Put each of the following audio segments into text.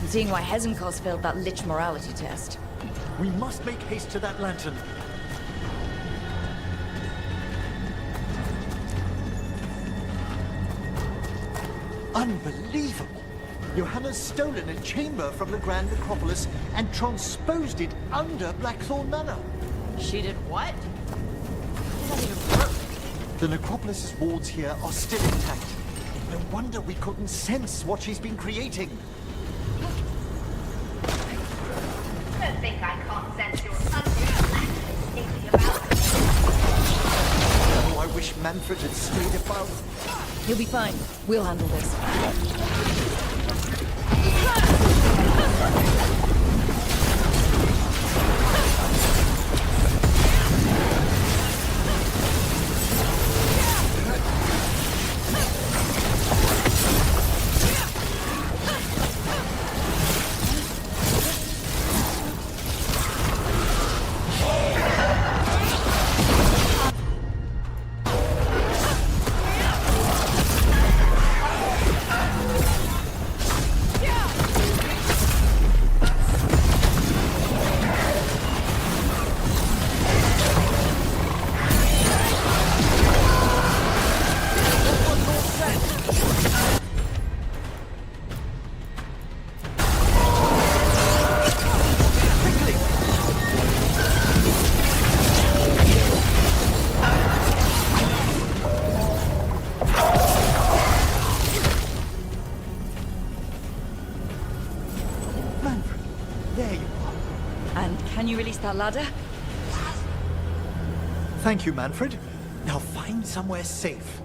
I'm seeing why Hezenkos failed that Lich morality test. We must make haste to that lantern. Unbelievable! Johanna's stolen a chamber from the Grand Necropolis and transposed it under Blackthorn Manor. She did what? The Necropolis's walls here are still intact. No wonder we couldn't sense what she's been creating. Don't think I can't sense your thinking about it. Oh, I wish Manfred had stayed above. He'll be fine. We'll handle this. That ladder? Thank you, Manfred. Now find somewhere safe.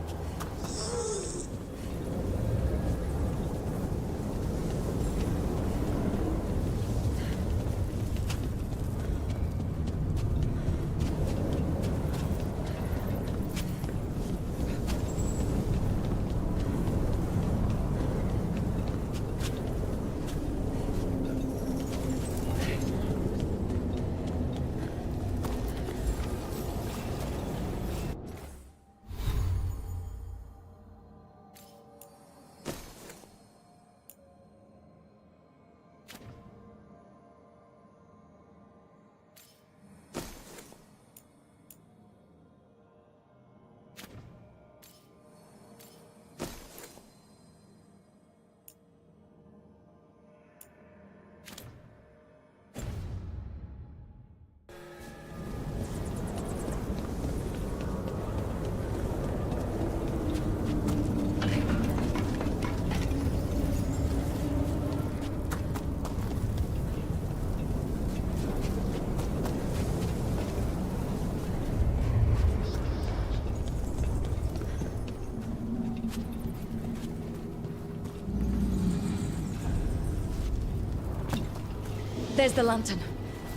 There's the lantern.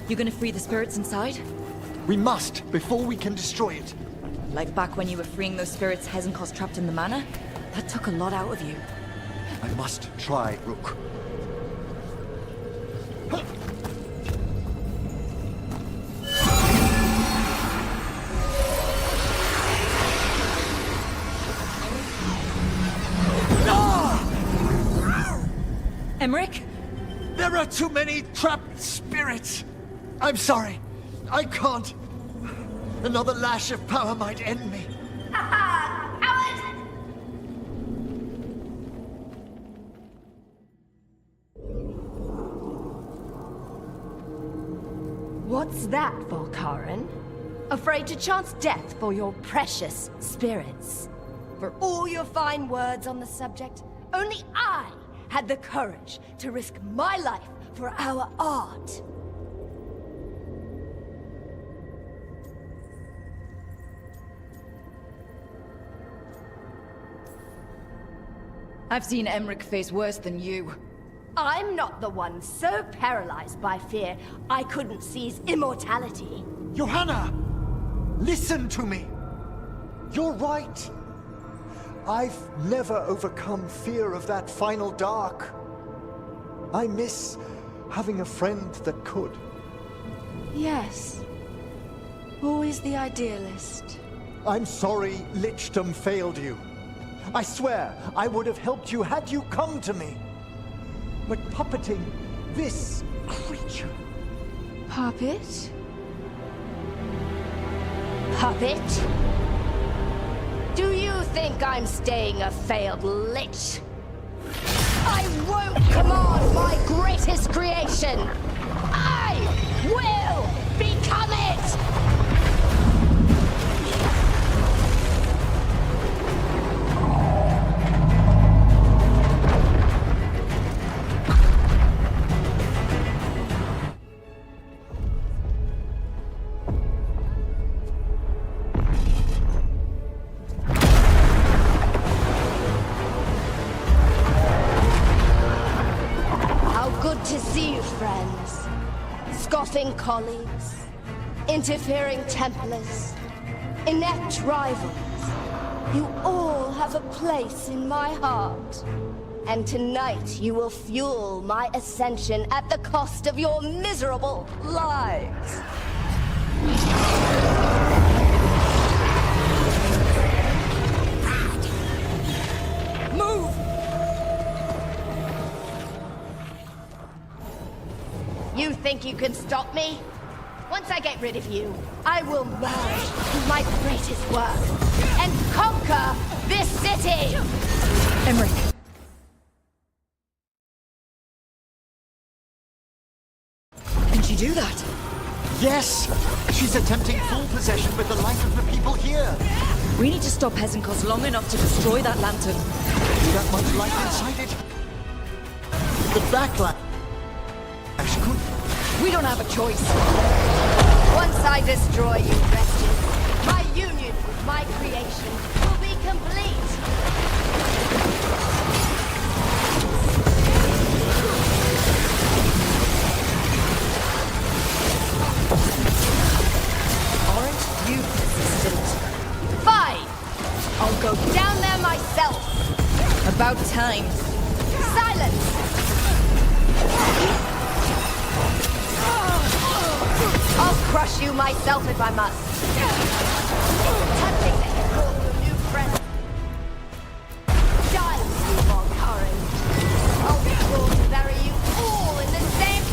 You gonna free the spirits inside? We must, before we can destroy it. Like back when you were freeing those spirits Hezenkos trapped in the manor? That took a lot out of you. I must try, Rook. Emmerich? There are too many trapped spirits. I'm sorry. I can't. Another lash of power might end me. Ha ha! Coward! What's that, Volkaren? Afraid to chance death for your precious spirits? For all your fine words on the subject, only I had the courage to risk my life for our art. I've seen Emmerich face worse than you. I'm not the one so paralyzed by fear I couldn't seize immortality. Johanna! Listen to me! You're right. I've never overcome fear of that final dark. I miss having a friend that could. Yes. Always the idealist. I'm sorry Lichdom failed you. I swear I would have helped you had you come to me. but puppeting this creature. Puppet? Puppet? Do you think I'm staying a failed lich? I won't command my greatest creation! I will become it! To see you, friends. Scoffing colleagues, interfering Templars, inept rivals. You all have a place in my heart. And tonight you will fuel my ascension at the cost of your miserable lives. Move! You think you can stop me? Once I get rid of you, I will merge with my greatest work and conquer this city! Emmerich. Can she do that? Yes! She's attempting full possession with the life of the people here. We need to stop Hezenkos long enough to destroy that lantern. See that much light inside it? The backlash could... We don't have a choice. Once I destroy you, wretches, my union with my creation will be complete. Aren't you persistent? Fine! I'll go down there myself. About time. Silence! I'll crush you myself if I must. Touching that you brought your new friend. Die with you, Von Karen. I'll be sure to bury you all in the same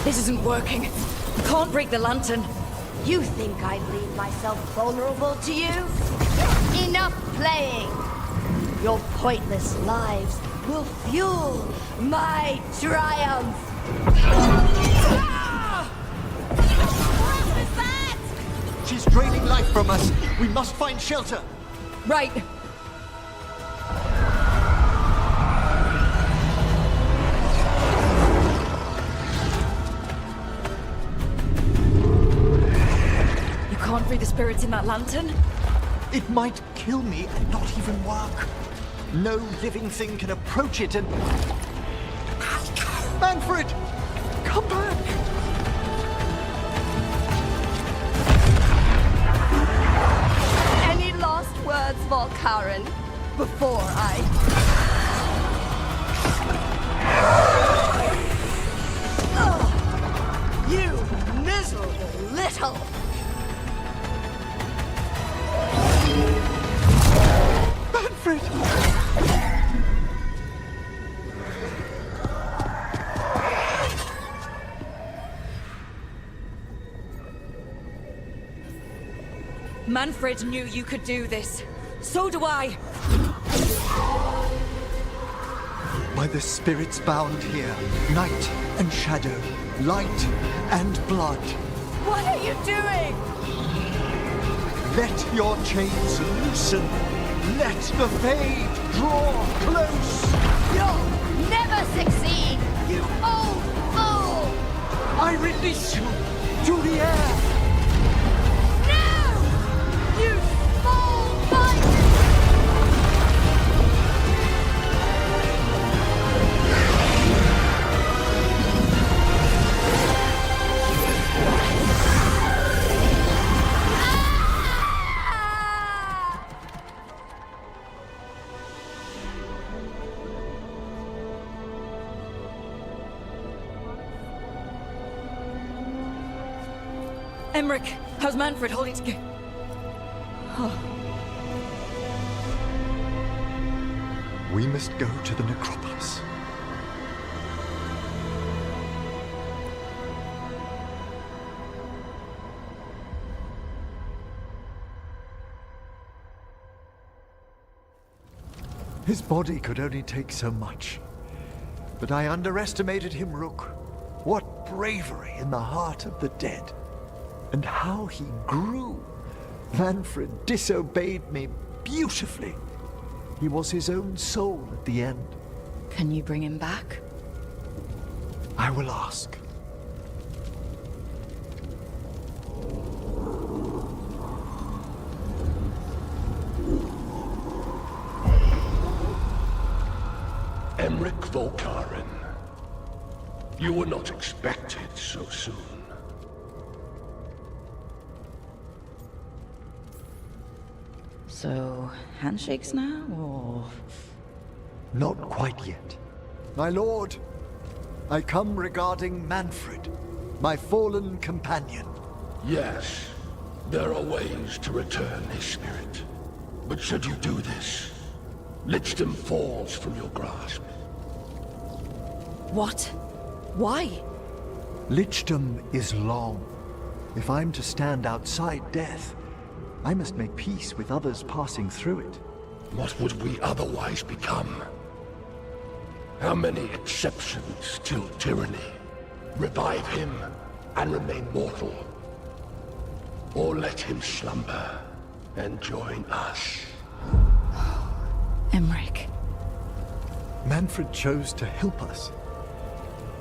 This isn't working. We can't break the lantern. You think I'd leave myself vulnerable to you? Enough playing! Your pointless lives will fuel my triumph! What is that? She's draining life from us. We must find shelter. Right. You can't free the spirits in that lantern? It might kill me and not even work. No living thing can approach it and... Manfred! Come back! Any last words, Volkaren, before I... Ugh, you miserable little... Manfred! Manfred knew you could do this. So do I. By the spirits bound here, night and shadow, light and blood. What are you doing? Let your chains loosen. Let the fade draw close. You're never succeed, you old fool! I release you to the air! No! You small minded! Emmerich, how's Manfred holding together? We must go to the necropolis. His body could only take so much. But I underestimated him, Rook. What bravery in the heart of the dead. And how he grew. Manfred disobeyed me beautifully. He was his own soul at the end. Can you bring him back? I will ask. Emmerich Volkaren. You were not expected so soon. So, handshakes now, or...? Not quite yet. My lord, I come regarding Manfred, my fallen companion. Yes, there are ways to return his spirit. But should you do this, Lichdom falls from your grasp. What? Why? Lichdom is long. If I'm to stand outside death, I must make peace with others passing through it. What would we otherwise become? How many exceptions till tyranny? Revive him and remain mortal. Or let him slumber and join us. Emmerich. Manfred chose to help us.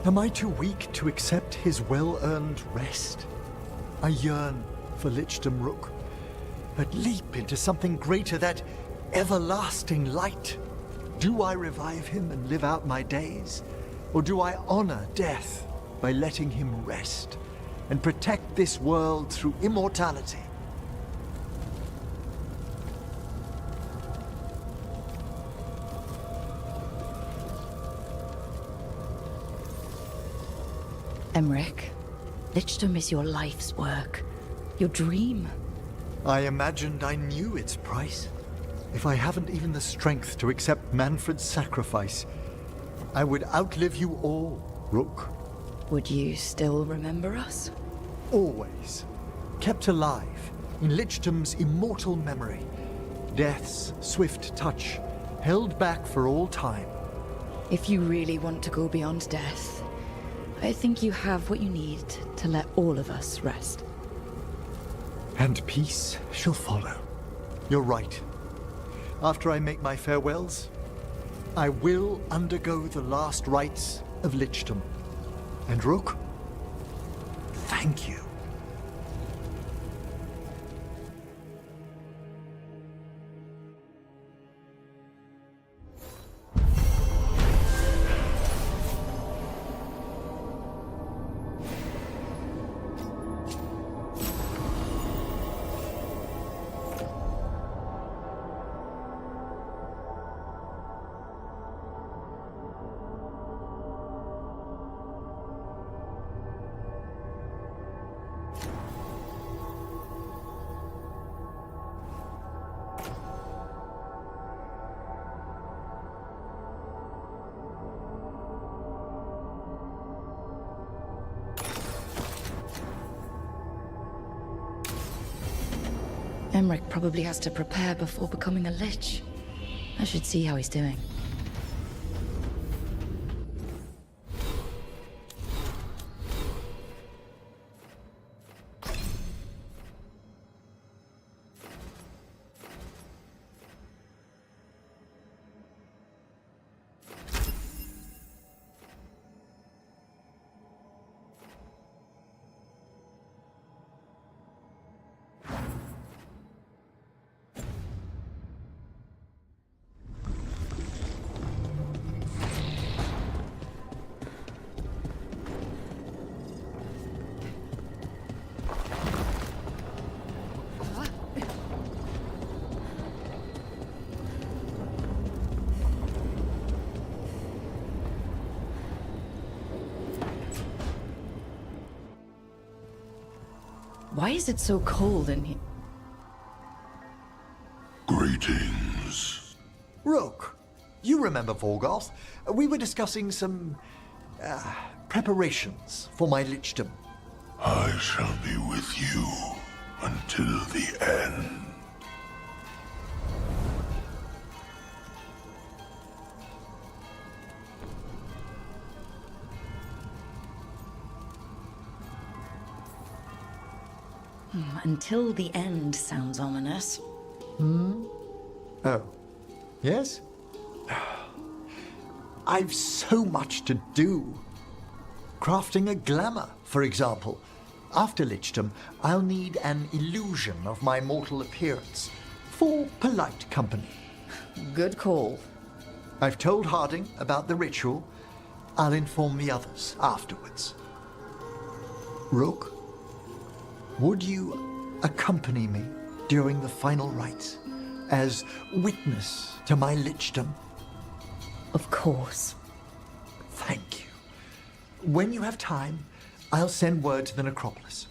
Am I too weak to accept his well-earned rest? I yearn for Lichdom, Rook, but leap into something greater, that everlasting light. Do I revive him and live out my days? Or do I honor death by letting him rest and protect this world through immortality? Emmerich, Lichdom is your life's work. Your dream. I imagined I knew its price. If I haven't even the strength to accept Manfred's sacrifice, I would outlive you all, Rook. Would you still remember us? Always. Kept alive in Lichdom's immortal memory. Death's swift touch, held back for all time. If you really want to go beyond death, I think you have what you need to let all of us rest. And peace shall follow. You're right. After I make my farewells, I will undergo the last rites of Lichdom. And Rook, thank you. Emmerich probably has to prepare before becoming a Lich. I should see how he's doing. Why is it so cold in here? Greetings. Rook, you remember Vorgoth? We were discussing some preparations for my lichdom. I shall be with you until the end. Until the end sounds ominous. Oh, yes? I've so much to do. Crafting a glamour, for example. After lichdom, I'll need an illusion of my mortal appearance for polite company. Good call. I've told Harding about the ritual. I'll inform the others afterwards. Rook, would you accompany me during the final rites as witness to my lichdom? Of course. Thank you. When you have time, I'll send word to the necropolis.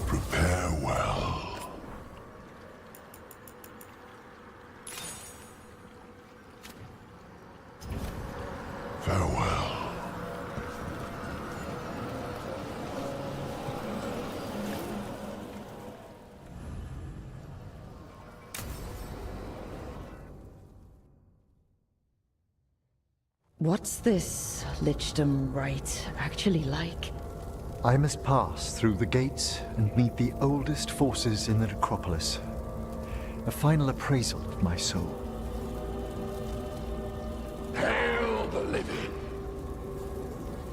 Prepare well. Farewell. What's this lichdom rite actually like? I must pass through the gates and meet the oldest forces in the necropolis. A final appraisal of my soul. Hail the living!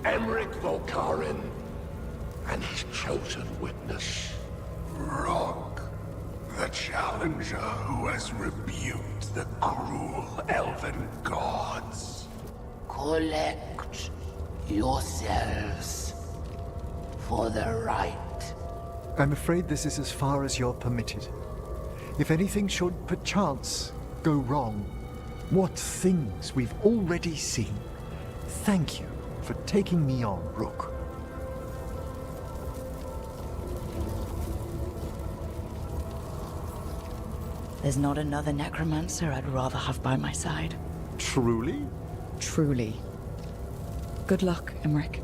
Emmerich Volkaren and his chosen witness, Rock, the challenger who has rebuked the cruel elven gods. Collect yourselves for the right. I'm afraid this is as far as you're permitted. If anything should perchance go wrong, what things we've already seen. Thank you for taking me on, Rook. There's not another necromancer I'd rather have by my side. Truly? Truly. Good luck, Emmerich.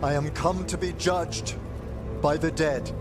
I am come to be judged by the dead.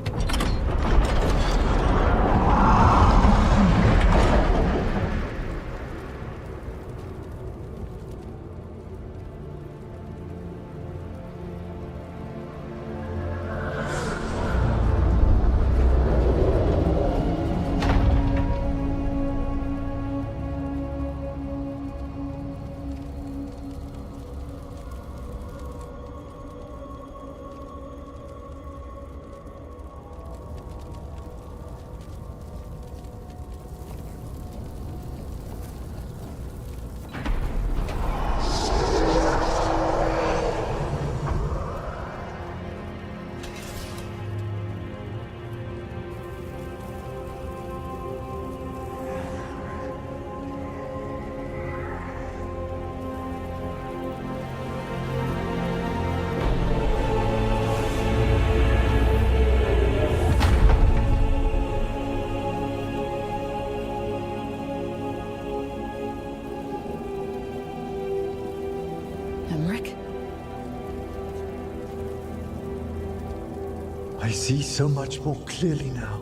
I see so much more clearly now.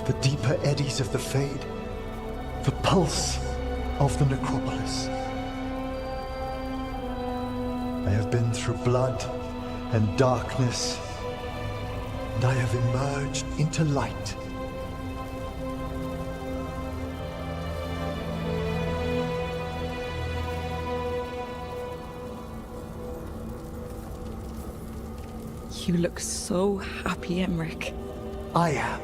The deeper eddies of the Fade, the pulse of the necropolis. I have been through blood and darkness, and I have emerged into light. You look so happy, Emmerich. I am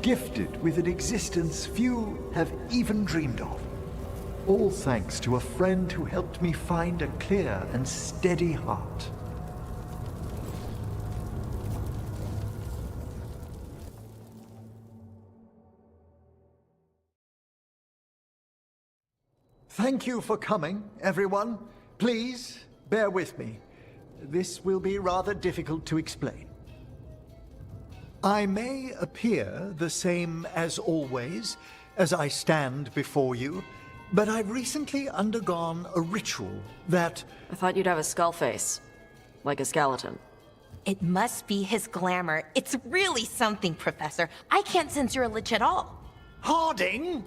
gifted with an existence few have even dreamed of. All thanks to a friend who helped me find a clear and steady heart. Thank you for coming, everyone. Please, bear with me. This will be rather difficult to explain. I may appear the same as always, as I stand before you, but I've recently undergone a ritual that... I thought you'd have a skull face. Like a skeleton. It must be his glamour. It's really something, Professor. I can't sense you're a lich at all. Harding!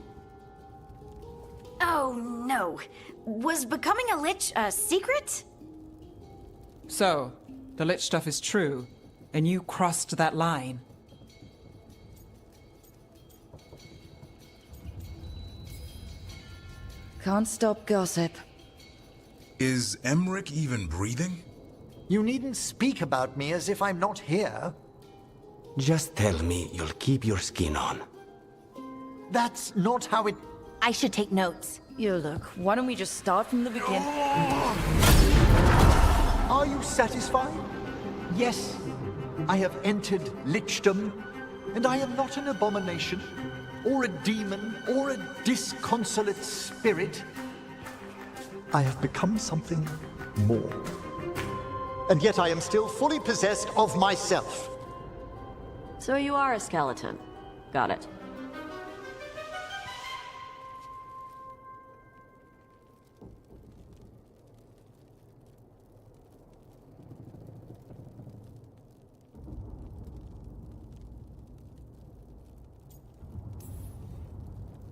Oh, no. Was becoming a lich a secret? So, the lich stuff is true, and you crossed that line. Can't stop gossip. Is Emmerich even breathing? You needn't speak about me as if I'm not here. Just tell me you'll keep your skin on. That's not how it... I should take notes. You look, why don't we just start from the beginning? Are you satisfied? Yes, I have entered lichdom, and I am not an abomination, or a demon, or a disconsolate spirit. I have become something more. And yet I am still fully possessed of myself. So you are a skeleton. Got it.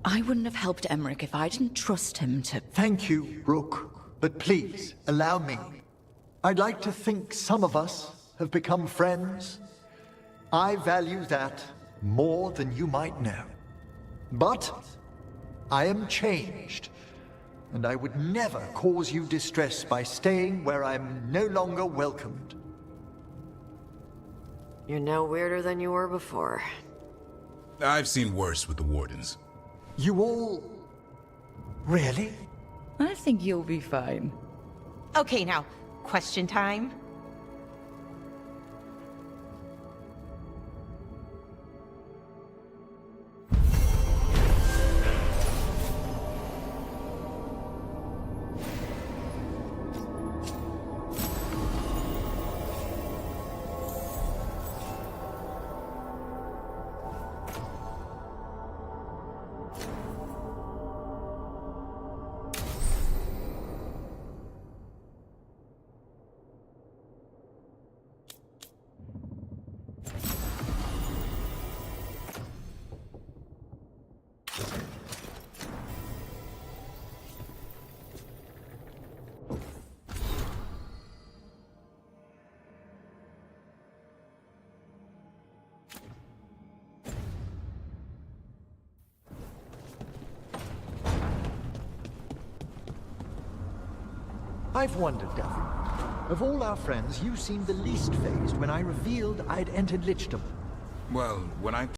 I wouldn't have helped Emmerich if I didn't trust him to... Thank you, Rook, but please allow me. I'd like to think some of us have become friends. I value that more than you might know. But I am changed, and I would never cause you distress by staying where I'm no longer welcomed. You're no weirder than you were before. I've seen worse with the Wardens. You all... really? I think you'll be fine. Okay, now, question time. I've wondered, Duffy. Of all our friends, you seemed the least phased when I revealed I'd entered lichdom. Well, when I